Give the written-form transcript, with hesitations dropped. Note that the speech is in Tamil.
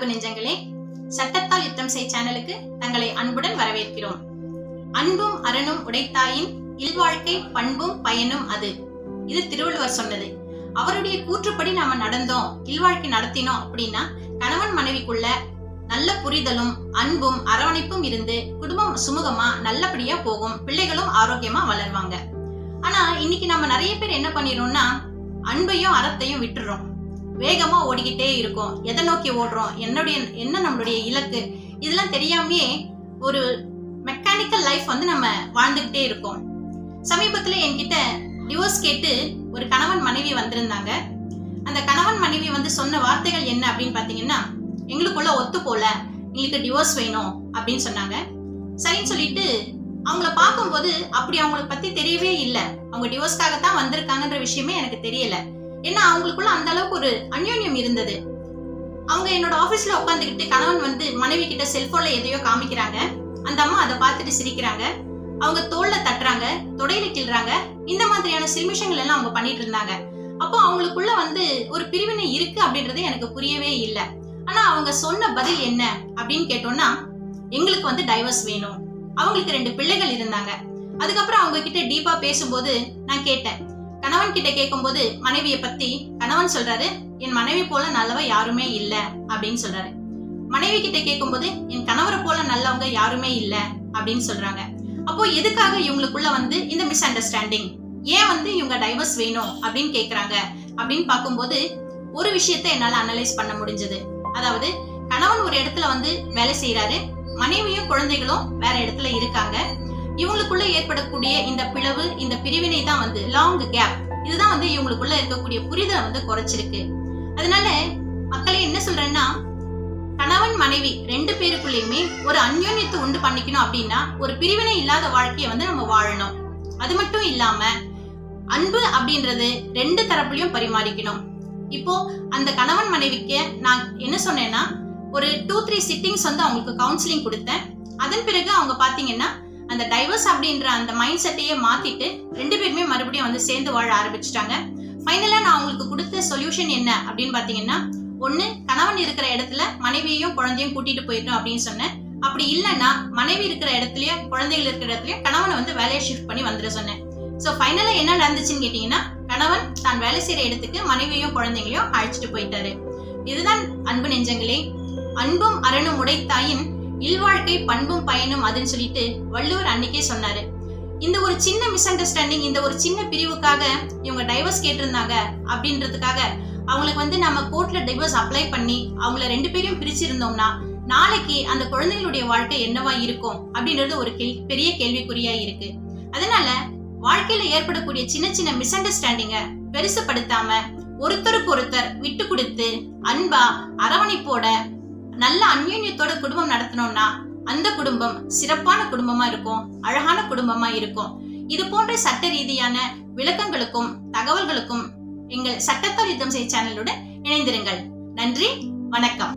அன்பு நெஞ்சங்களே, சட்டத்தால் யுத்தம் செய் சேனலுக்கு தங்களை அன்புடன் வரவேற்கிறோம். அன்பும் அரணும் உடைத்தாயின் இல்வாழ்க்கை பண்பும் பயனும் அது. இது திருவள்ளுவர் சொன்னது. அவருடைய கூற்றுப்படி நாம நடந்தோம், இல்வாழ்க்கை நடத்தினோம் அப்படின்னா கணவன் மனைவிக்குள்ள நல்ல புரிதலும் அன்பும் அரவணைப்பும் இருந்து குடும்பம் சுமூகமா நல்லபடியா போகும், பிள்ளைகளும் ஆரோக்கியமா வளர்வாங்க. ஆனா இன்னைக்கு நம்ம நிறைய பேர் என்ன பண்ணிடுறோம்னா, அன்பையும் அறத்தையும் விட்டுறோம். வேகமா ஓடிக்கிட்டே இருக்கோம். எதை நோக்கி ஓடுறோம், என்ன நம்மளுடைய இலக்கு, இதெல்லாம் தெரியாமயே ஒரு மெக்கானிக்கல் லைஃப் நம்ம வாழ்ந்துகிட்டே இருக்கோம். சமீபத்துல என்கிட்ட டிவோர்ஸ் கேட்டு ஒரு கணவன் மனைவி வந்திருந்தாங்க. அந்த கணவன் மனைவி சொன்ன வார்த்தைகள் என்ன அப்படின்னு பாத்தீங்கன்னா, எங்களுக்குள்ள ஒத்து போல, எங்களுக்கு டிவோர்ஸ் வேணும் அப்படின்னு சொன்னாங்க. சரின்னு சொல்லிட்டு அவங்கள பார்க்கும்போது அப்படி அவங்கள பத்தி தெரியவே இல்லை. அவங்க டிவோர்ஸ்க்காகத்தான் வந்திருக்காங்கன்ற விஷயமே எனக்கு தெரியல. ஏன்னா அவங்களுக்குள்ள அந்த அளவுக்கு ஒரு அந்யோன்யம் இருந்தது. அவங்க என்னோட ஆபீஸ்ல உட்காந்துக்கிட்டு கணவன் மனைவி கிட்ட செல்போன்ல எதையோ காமிக்கிறாங்க. அந்த அம்மா அதை பார்த்துட்டு சிரிக்கிறாங்க. அவங்க தோல்ல தட்டுறாங்க, தொடையில கிள்றாங்க. இந்த மாதிரியான சில்மிஷங்கள் எல்லாம் அவங்க பண்ணிட்டு இருந்தாங்க. அப்போ அவங்களுக்குள்ள ஒரு பிரிவினை இருக்கு அப்படின்றது எனக்கு புரியவே இல்லை. ஆனா அவங்க சொன்ன பதில் என்ன அப்படின்னு கேட்டோம்னா, எங்களுக்கு டைவர்ஸ் வேணும். அவங்களுக்கு 2 பிள்ளைகள் இருந்தாங்க. அதுக்கப்புறம் அவங்க கிட்ட டீப்பா பேசும்போது நான் கேட்டேன். கணவன் கிட்ட கேட்கும்போது மனைவியை பத்தி கணவன் சொல்றாரு, என் மனைவி போல நல்லவ யாருமே இல்ல அப்படின்னு சொல்றாரு. மனைவி கிட்ட கேட்கும்போது என் கணவரை போல நல்லவங்க யாருமே இல்ல அப்படின்னு சொல்றாங்க. அப்போ எதுக்காக இவங்களுக்குள்ள இந்த மிஸ் அண்டர்ஸ்டாண்டிங், ஏன் இவங்க டைவர்ஸ் வேணும் அப்படின்னு கேக்குறாங்க அப்படின்னு பார்க்கும்போது ஒரு விஷயத்தை என்னால அனலைஸ் பண்ண முடிஞ்சது. அதாவது கணவன் ஒரு இடத்துல வேலை செய்யறாரு, மனைவியும் குழந்தைகளும் வேற இடத்துல இருக்காங்க. இவங்களுக்குள்ள ஏற்படக்கூடிய இந்த பிளவு, இந்த பிரிவினை தான் லாங் கேப், இதுதான் இவங்களுக்குள்ள இருக்கக்கூடிய புரிதலை குறைச்சிருக்கு. அதனால மக்களே என்ன சொல்றேன்னா, கணவன் மனைவி 2 பேருக்குள்ளயுமே ஒரு அந்யோன்யத்தை உண்டு பண்ணிக்கணும் அப்படின்னா ஒரு பிரிவினை இல்லாத வாழ்க்கையை நம்ம வாழணும். அது மட்டும் இல்லாம அன்பு அப்படின்றது 2 தரப்புலயும் பரிமாறிக்கணும். இப்போ அந்த கணவன் மனைவிக்கு நான் என்ன சொன்னேன்னா, ஒரு 2-3 சிட்டிங்ஸ் அவங்களுக்கு கவுன்சிலிங் கொடுத்தேன். அதன் பிறகு அவங்க பாத்தீங்கன்னா அந்த டைவர்ஸ் அப்படின்ற அந்த மைண்ட் செட்டையே மாத்திட்டு 2 பேருமே மறுபடியும் சேர்ந்து வாழ ஆரம்பிச்சுட்டாங்க. ஃபைனலா நான் அவங்களுக்கு கொடுத்த சொல்யூஷன் என்ன அப்படின்னு பாத்தீங்கன்னா, ஒண்ணு, கணவன் இருக்கிற இடத்துல மனைவியையும் குழந்தையும் கூட்டிட்டு போயிட்டோம் அப்படின்னு சொன்னேன். அப்படி இல்லைன்னா மனைவி இருக்கிற இடத்துலயும் குழந்தைகள் இருக்கிற இடத்துலயும் கணவனை வேலையை ஷிஃப்ட் பண்ணி வந்துட சொன்னேன். சோ ஃபைனலா என்ன நடந்துச்சுன்னு கேட்டீங்கன்னா, கணவன் தான் வேலை செய்யற இடத்துக்கு மனைவியையும் குழந்தைகளையும் அழைச்சிட்டு போயிட்டாரு. இதுதான் அன்பு நெஞ்சங்களே. அன்பும் அரணும் உடைத்தாயின் இல்வாழ்க்கை பண்பும் பயனும் அதுன்னு சொல்லிட்டு வள்ளுவர் அன்னைக்கே சொன்னாரு. இந்த ஒரு சின்ன மிஸ் அண்டர்ஸ்டாண்டிங், இந்த ஒரு சின்ன பிரிவுக்காக இவங்க டைவர்ஸ் கேட்டிருந்தாங்க அப்படின்றதுக்காக அவங்களுக்கு நம்ம கோர்ட்ல டைவர்ஸ் அப்ளை பண்ணி அவங்கள 2 பேரையும் பிரிச்சிருந்தோம்னா நாளைக்கு அந்த குழந்தைகளுடைய வாழ்க்கை என்னவா இருக்கும் அப்படின்றது ஒரு பெரிய கேள்விக்குறியா இருக்கு. அதனால வாழ்க்கையில ஏற்படக்கூடிய சின்ன சின்ன மிஸ் அண்டர்ஸ்டாண்டிங்க பெருசுப்படுத்தாம ஒருத்தருக்கு ஒருத்தர் விட்டு கொடுத்து அன்பா அரவணைப்போட நல்ல அந்யோன்யத்தோட குடும்பம் நடத்தணும்னா அந்த குடும்பம் சிறப்பான குடும்பமா இருக்கும், அழகான குடும்பமா இருக்கும். இது போன்ற சட்ட ரீதியான விளக்கங்களுக்கும் தகவல்களுக்கும் எங்கள் சட்டத்தால் யுத்தம் செய் சேனலுடன் இணைந்திருங்கள். நன்றி, வணக்கம்.